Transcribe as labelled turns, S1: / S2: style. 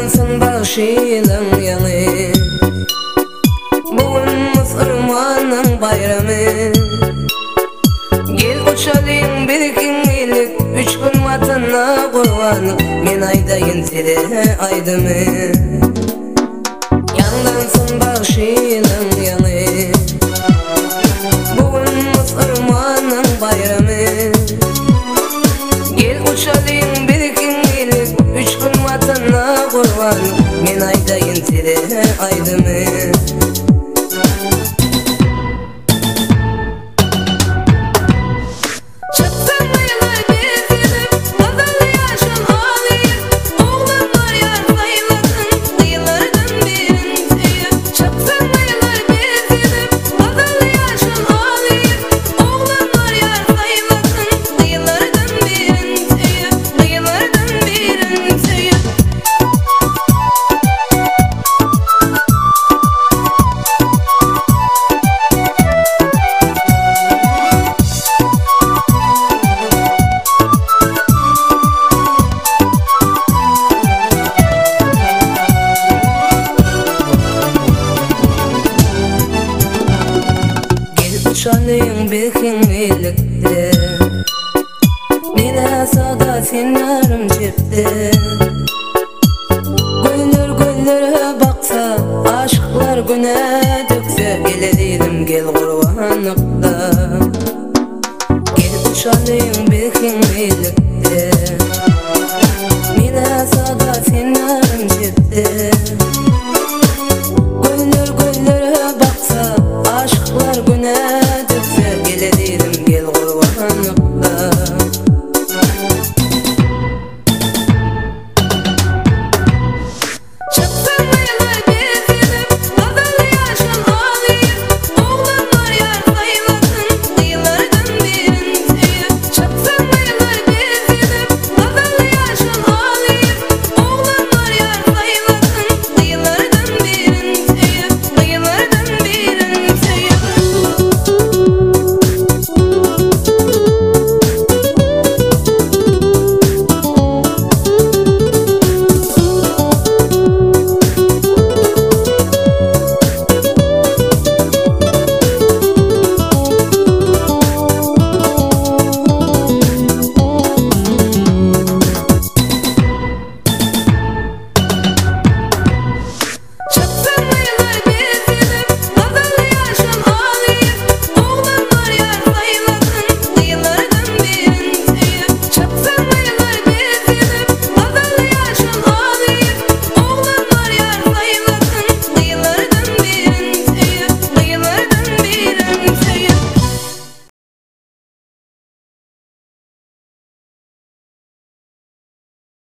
S1: Yandansın başıyla yanı, bugün Müslümanın bayramı. Gel uçalayım bir ikincilik, 3 gün vatana kurbanım. Men aydayın seni aydımı. Yandansın başıyla yanı, bugün Müslümanın bayramı. Gel uçalayım bir ikincilik, 3 gün vatana kurbanım. Men aydayın seni aydımı. Uçalayım bir ikincilikte, bile sada sinarım cepte. Güller güllere baksa, aşklar güne dökse, gele değilim gel kurbanlıkta. Gel uçalayım bir ikincilikte,